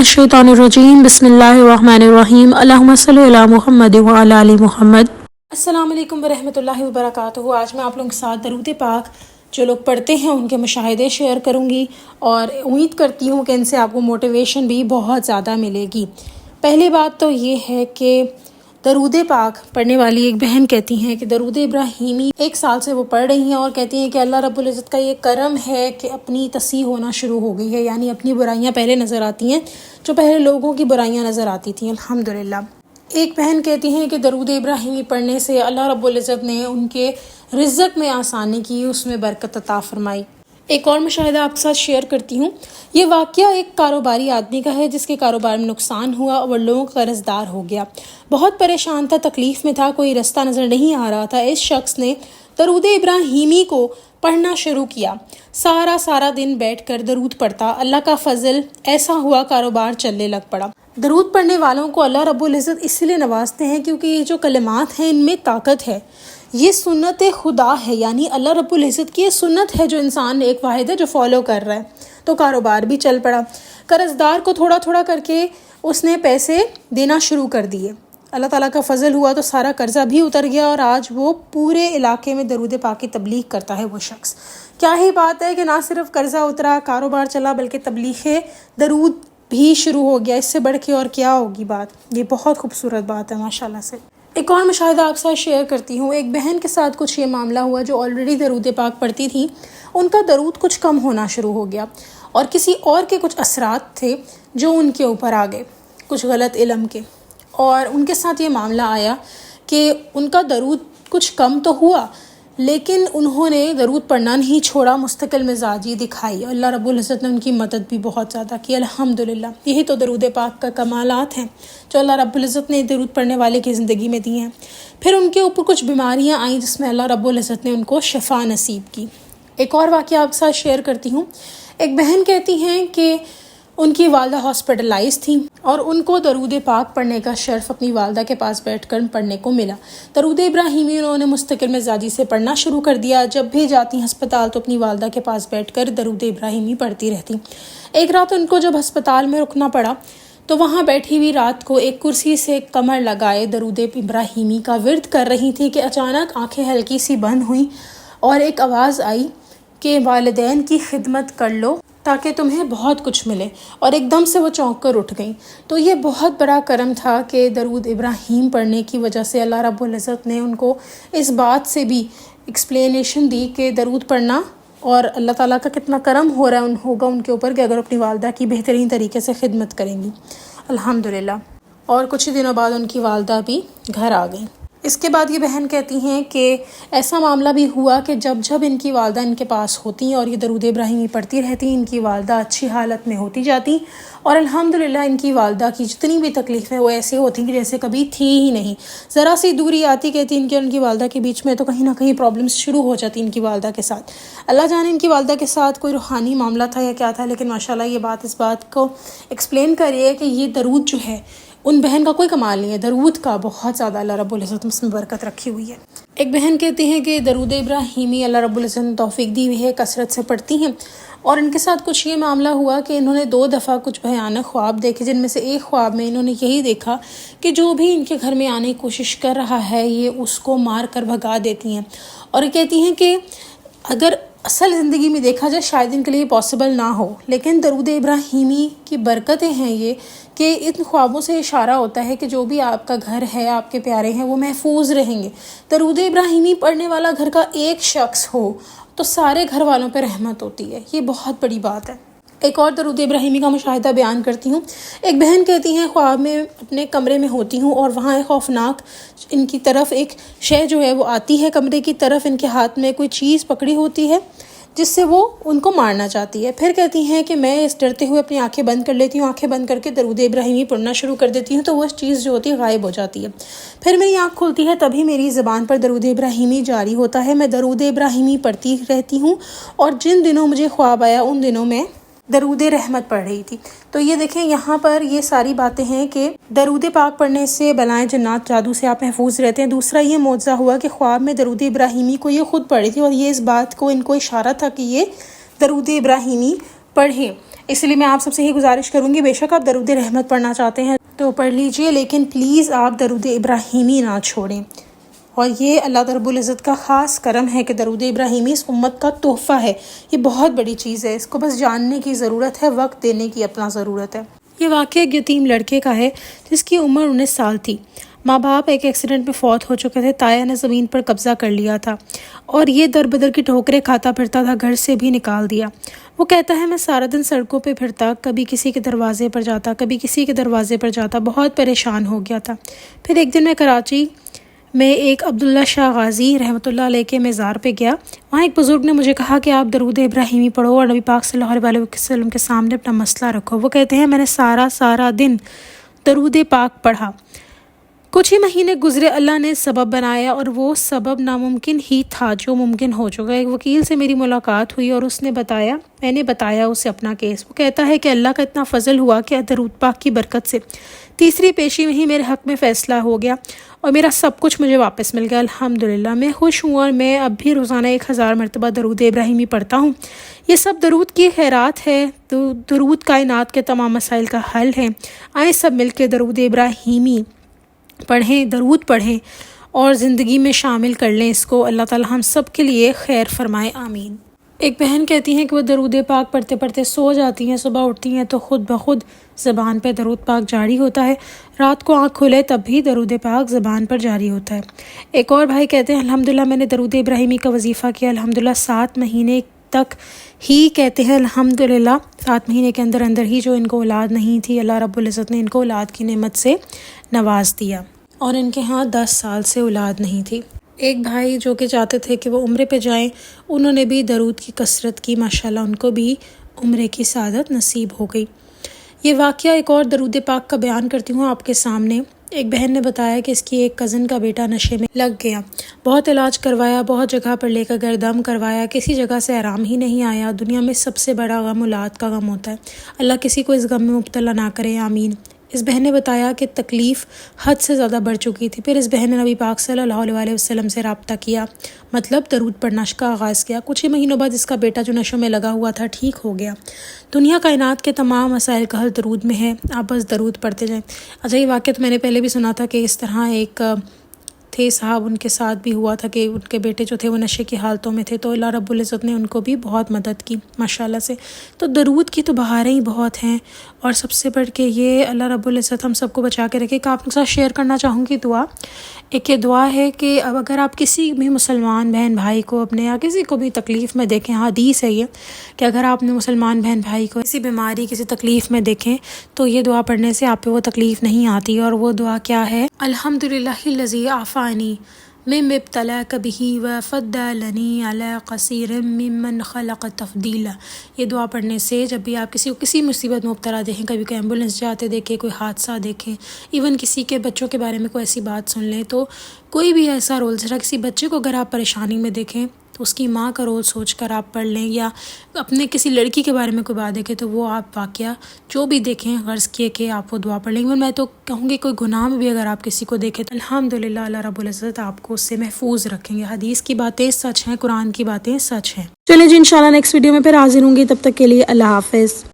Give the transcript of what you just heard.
मिनश्शैतानिर्रजीम बिस्मिल्लाहिर्रहमानिर्रहीम अल्लाहुम्मा सल्लि अला मुहम्मद व अला आलि मुहम्मद। अस्सलाम वालेकुम वरहमतुल्लाहि वबरकातुहू। आज मैं आप लोगों के साथ दरूद पाक जो लोग पढ़ते हैं उनके मुशाहिदे शेयर करूँगी और उम्मीद करती हूँ कि इनसे आपको मोटिवेशन भी बहुत ज़्यादा मिलेगी। पहली बात तो ये है कि दरूद पाक पढ़ने वाली एक बहन कहती हैं कि दरूद इब्राहीमी 1 साल से वो पढ़ रही हैं और कहती हैं कि अल्लाह रब्बुल इज़्ज़त का ये करम है कि अपनी तसीह होना शुरू हो गई है, यानी अपनी बुराइयां पहले नज़र आती हैं जो पहले लोगों की बुराइयां नज़र आती थी, अल्हम्दुलिल्लाह। एक बहन कहती हैं कि दरूद इब्राहीमी पढ़ने से अल्लाह रब्बुल इज़्ज़त ने उनके रिज़्क़ में आसानी की, उसमें बरकत अता फरमाई। एक और मुशाहिदा आपके साथ शेयर करती हूँ। ये वाक़या एक कारोबारी आदमी का है जिसके कारोबार में नुकसान हुआ और लोगों का कर्ज़दार हो गया। बहुत परेशान था, तकलीफ़ में था, कोई रास्ता नज़र नहीं आ रहा था। इस शख्स ने दरूद इब्राहीमी को पढ़ना शुरू किया। सारा दिन बैठकर दरूद पढ़ता। अल्लाह का फ़ज़ल ऐसा हुआ, कारोबार चलने लग पड़ा। दरूद पढ़ने वालों को अल्लाह रब्बुल इज़्ज़त इसलिए नवाजते हैं क्योंकि ये जो कलिमात हैं इनमें ताकत है। ये सुन्नत खुदा है, यानी अल्लाह रब्बुल इज़्ज़त की ये सुन्नत है जो इंसान एक वाहिद है जो फॉलो कर रहा है। तो कारोबार भी चल पड़ा। कर्ज़दार को थोड़ा थोड़ा करके उसने पैसे देना शुरू कर दिए। अल्लाह ताला का फ़ज़ल हुआ तो सारा कर्ज़ा भी उतर गया और आज वो पूरे इलाके में दरूद पाक की तबलीग करता है वो शख्स। क्या ही बात है कि ना सिर्फ कर्ज़ा उतरा, कारोबार चला, बल्कि तबलीग दरूद भी शुरू हो गया। इससे बढ़ के और क्या होगी बात। ये बहुत खूबसूरत बात है माशाल्लाह से। एक और मुशाहिदा आपके साथ शेयर करती हूँ। एक बहन के साथ कुछ ये मामला हुआ जो ऑलरेडी दरूद पाक पढ़ती थी। उनका दरूद कुछ कम होना शुरू हो गया और किसी और के कुछ असरात थे जो उनके ऊपर आ गए, कुछ गलत इल्म के, और उनके साथ ये मामला आया कि उनका दरूद कुछ कम तो हुआ लेकिन उन्होंने दरूद पढ़ना नहीं छोड़ा, मुस्तकिल मिजाजी दिखाई। अल्लाह रब्बुल इज़्ज़त ने उनकी मदद भी बहुत ज़्यादा की, अल्हम्दुलिल्लाह। यही तो दरूद पाक का कमालात हैं जो अल्लाह रब्बुल इज़्ज़त ने दरूद पढ़ने वाले की ज़िंदगी में दी हैं। फिर उनके ऊपर कुछ बीमारियां आईं जिसमें अल्लाह रब्बुल इज़्ज़त ने उनको शिफा नसीब की। एक और वाक़या आपके साथ शेयर करती हूँ। एक बहन कहती हैं कि उनकी वालदा हॉस्पिटलाइज थी और उनको दरूद पाक पढ़ने का शर्फ अपनी वालदा के पास बैठकर पढ़ने को मिला। दरूद इब्राहीमी उन्होंने मुस्तकिल मिजाजी से पढ़ना शुरू कर दिया। जब भी जाती हस्पताल तो अपनी वालदा के पास बैठकर दरूद इब्राहीमी पढ़ती रहती। एक रात उनको जब हस्पताल में रुकना पड़ा तो वहाँ बैठी हुई रात को एक कुर्सी से कमर लगाए दरूद इब्राहीमी का विर्द कर रही थी कि अचानक आंखें हल्की सी बंद हुई और एक आवाज़ आई कि वालिदैन की खिदमत कर लो ताकि तुम्हें बहुत कुछ मिले, और एकदम से वो चौंक कर उठ गई। तो ये बहुत बड़ा करम था कि दरूद इब्राहीम पढ़ने की वजह से अल्लाह रब्बुल इज़्ज़त ने उनको इस बात से भी एक्सप्लेनेशन दी कि दरूद पढ़ना और अल्लाह ताला का कितना करम हो रहा है होगा उनके ऊपर कि अगर अपनी वालदा की बेहतरीन तरीके से खिदमत करेंगी, अल्हम्दुलिल्लाह। और कुछ ही दिनों बाद उनकी वालदा भी घर आ गई। इसके बाद ये बहन कहती हैं कि ऐसा मामला भी हुआ कि जब इनकी वालदा इनके पास होती और ये दरूद इब्राहीमी पढ़ती रहती, इनकी वालदा अच्छी हालत में होती जाती और अल्हम्दुलिल्लाह इनकी वालदा की जितनी भी तकलीफ़ें वो ऐसी होती कि जैसे कभी थी ही नहीं। ज़रा सी दूरी आती कहती इनकी और उनकी वालदा के बीच में तो कहीं ना कहीं प्रॉब्लम्स शुरू हो जाती इनकी वालदा के साथ। अल्लाह जाने इनकी वालदा के साथ कोई रूहानी मामला था या क्या था, लेकिन माशाल्लाह ये बात इस बात को एक्सप्लेन कर रही है कि ये दरूद जो है उन बहन का कोई कमाल नहीं है, दरूद का बहुत ज़्यादा अल्लाह रब्बुल इज़्ज़त उसमें बरकत रखी हुई है। एक बहन कहती हैं कि दरूद इब्राहीमी अल्लाह रब्बुल इज़्ज़त ने तौफीक दी हुई है, कसरत से पढ़ती हैं और इनके साथ कुछ ये मामला हुआ कि इन्होंने 2 दफ़ा कुछ भयानक ख्वाब देखे, जिनमें से एक ख्वाब में इन्होंने यही देखा कि जो भी इनके घर में आने की कोशिश कर रहा है ये उसको मार कर भगा देती हैं। और कहती हैं कि अगर असल ज़िंदगी में देखा जाए शायद इनके लिए पॉसिबल ना हो, लेकिन दरूद इब्राहीमी की बरकतें हैं ये कि इन ख्वाबों से इशारा होता है कि जो भी आपका घर है, आपके प्यारे हैं, वो महफूज रहेंगे। दरूद इब्राहीमी पढ़ने वाला घर का एक शख्स हो तो सारे घर वालों पर रहमत होती है। ये बहुत बड़ी बात है। एक और दरूद इब्राहीमी का मुशाहिदा बयान करती हूँ। एक बहन कहती हैं ख्वाब में अपने कमरे में होती हूँ और वहाँ एक खौफनाक इनकी तरफ एक शय जो है वो आती है कमरे की तरफ, इनके हाथ में कोई चीज़ पकड़ी होती है जिससे वो उनको मारना चाहती है। फिर कहती हैं कि मैं इस डरते हुए अपनी आंखें बंद कर लेती हूँ, आंखें बंद करके दरूद इब्राहीमी पढ़ना शुरू कर देती हूँ तो वो चीज़ जो होती है गायब हो जाती है। फिर मेरी आंख खुलती है तभी मेरी ज़बान पर दरूद इब्राहीमी जारी होता है। मैं दरूद इब्राहीमी पढ़ती रहती हूँ और जिन दिनों मुझे ख्वाब आया उन दिनों में दरूद रहमत पढ़ रही थी। तो ये देखें यहाँ पर ये सारी बातें हैं कि दरूद पाक पढ़ने से बलाएं जन्नात जादू से आप महफूज रहते हैं। दूसरा ये मौजज़ा हुआ कि ख्वाब में दरूद इब्राहीमी को ये खुद पढ़ी थी और ये इस बात को इनको इशारा था कि ये दरूद इब्राहीमी पढ़ें। اس لیے میں آپ سب سے ہی گزارش کروں گی، بے شک آپ درود رحمت پڑھنا چاہتے ہیں تو پڑھ لیجئے، لیکن پلیز آپ درود ابراہیمی نہ چھوڑیں۔ اور یہ اللہ رب العزت کا خاص کرم ہے کہ درود ابراہیمی اس امت کا تحفہ ہے، یہ بہت بڑی چیز ہے، اس کو بس جاننے کی ضرورت ہے، وقت دینے کی اپنا ضرورت ہے۔ یہ واقعہ ایک یتیم لڑکے کا ہے جس کی عمر 19 سال تھی۔ ماں باپ ایک ایکسیڈنٹ میں فوت ہو چکے تھے، تایا نے زمین پر قبضہ کر لیا تھا اور یہ در بدر کی ٹھوکریں کھاتا پھرتا تھا، گھر سے بھی نکال دیا۔ وہ کہتا ہے میں سارا دن سڑکوں پہ پھرتا، کبھی کسی کے دروازے پر جاتا، کبھی کسی کے دروازے پر جاتا، بہت پریشان ہو گیا تھا۔ پھر ایک دن میں کراچی میں ایک عبداللہ شاہ غازی رحمۃ اللہ علیہ کے مزار پہ گیا۔ وہاں ایک بزرگ نے مجھے کہا کہ آپ درود ابراہیمی پڑھو اور نبی پاک صلی اللہ علیہ وسلم کے سامنے اپنا مسئلہ رکھو۔ وہ کہتے ہیں میں نے سارا دن درود پاک پڑھا۔ کچھ ہی مہینے گزرے، اللہ نے سبب بنایا اور وہ سبب ناممکن ہی تھا جو ممکن ہو چکا۔ ایک وکیل سے میری ملاقات ہوئی اور میں نے بتایا اسے اپنا کیس۔ وہ کہتا ہے کہ اللہ کا اتنا فضل ہوا کہ درود پاک کی برکت سے تیسری پیشی میں ہی میرے حق میں فیصلہ ہو گیا اور میرا سب کچھ مجھے واپس مل گیا، الحمدللہ۔ میں خوش ہوں اور میں اب بھی روزانہ 1000 مرتبہ درود ابراہیمی پڑھتا ہوں۔ یہ سب درود کی خیرات ہے، درود کائنات کے تمام مسائل کا حل ہے۔ آئیں سب مل کے درود ابراہیمی پڑھیں، درود پڑھیں اور زندگی میں شامل کر لیں اس کو۔ اللہ تعالی ہم سب کے لیے خیر فرمائے، آمین۔ ایک بہن کہتی ہیں کہ وہ درود پاک پڑھتے پڑھتے سو جاتی ہیں، صبح اٹھتی ہیں تو خود بخود زبان پہ درود پاک جاری ہوتا ہے، رات کو آنکھ کھلے تب بھی درود پاک زبان پر جاری ہوتا ہے۔ ایک اور بھائی کہتے ہیں الحمدللہ میں نے درود ابراہیمی کا وظیفہ کیا، الحمدللہ 7 مہینے تک ہی کہتے ہیں الحمدللہ 7 مہینے کے اندر ہی جو ان کو اولاد نہیں تھی، اللہ رب العزت نے ان کو اولاد کی نعمت سے نواز دیا اور ان کے ہاں 10 سال سے اولاد نہیں تھی۔ ایک بھائی جو کہ چاہتے تھے کہ وہ عمرے پہ جائیں، انہوں نے بھی درود کی کثرت کی، ماشاءاللہ ان کو بھی عمرے کی سعادت نصیب ہو گئی۔ یہ واقعہ ایک اور درود پاک کا بیان کرتی ہوں آپ کے سامنے۔ ایک بہن نے بتایا کہ اس کی ایک کزن کا بیٹا نشے میں لگ گیا، بہت علاج کروایا، بہت جگہ پر لے کر گردم کروایا، کسی جگہ سے آرام ہی نہیں آیا۔ دنیا میں سب سے بڑا غم اولاد کا غم ہوتا ہے، اللہ کسی کو اس غم میں مبتلا نہ کرے، آمین۔ اس بہن نے بتایا کہ تکلیف حد سے زیادہ بڑھ چکی تھی، پھر اس بہن نے نبی پاک صلی اللہ علیہ وسلم سے رابطہ کیا، مطلب درود پڑھنا کا آغاز کیا۔ کچھ ہی مہینوں بعد اس کا بیٹا جو نشوں میں لگا ہوا تھا ٹھیک ہو گیا۔ دنیا کائنات کے تمام مسائل کا حل درود میں ہے، آپ بس درود پڑھتے جائیں۔ اچھا، یہ واقعہ تو میں نے پہلے بھی سنا تھا کہ اس طرح ایک تھے صاحب، ان کے ساتھ بھی ہوا تھا کہ ان کے بیٹے جو تھے وہ نشے کی حالتوں میں تھے، تو اللہ رب العزت نے ان کو بھی بہت مدد کی ماشاءاللہ سے۔ تو درود کی تو بہاریں ہی بہت ہیں، اور سب سے بڑھ کے یہ اللہ رب العزت ہم سب کو بچا کے رکھے۔ کہ آپ کے ساتھ شیئر کرنا چاہوں گی دعا، ایک یہ دعا ہے کہ اب اگر آپ کسی بھی مسلمان بہن بھائی کو اپنے یا کسی کو بھی تکلیف میں دیکھیں، حدیث ہے یہ کہ اگر آپ نے مسلمان بہن بھائی کو کسی بیماری کسی تکلیف میں دیکھیں تو یہ دعا پڑھنے سے آپ پہ وہ تکلیف نہیں آتی۔ اور وہ دعا کیا ہے؟ الحمدللہ الذی عافانی مما ابتلاک بہ وفضلنی علی کثیر ممن خلق تفضیلا۔ یہ دعا پڑھنے سے جب بھی آپ کسی کو کسی مصیبت میں مبتلا دیکھیں، کبھی کوئی ایمبولینس جاتے دیکھیں، کوئی حادثہ دیکھیں، ایون کسی کے بچوں کے بارے میں کوئی ایسی بات سن لیں، تو کوئی بھی ایسا رول، جیسا کسی بچے کو اگر آپ پریشانی میں دیکھیں تو اس کی ماں کا رول سوچ کر آپ پڑھ لیں، یا اپنے کسی لڑکی کے بارے میں کوئی بات دیکھیں تو وہ آپ واقعہ جو بھی دیکھیں غرض کیے کہ آپ وہ دعا پڑھ لیں۔ میں تو کہوں گی کوئی گناہ میں بھی اگر آپ کسی کو دیکھیں تو الحمدللہ اللہ رب العزت آپ کو اس سے محفوظ رکھیں گے۔ حدیث کی باتیں سچ ہیں، قرآن کی باتیں سچ ہیں۔ چلیں جی، انشاءاللہ نیکسٹ ویڈیو میں پھر حاضر ہوں گی، تب تک کے لیے اللہ حافظ۔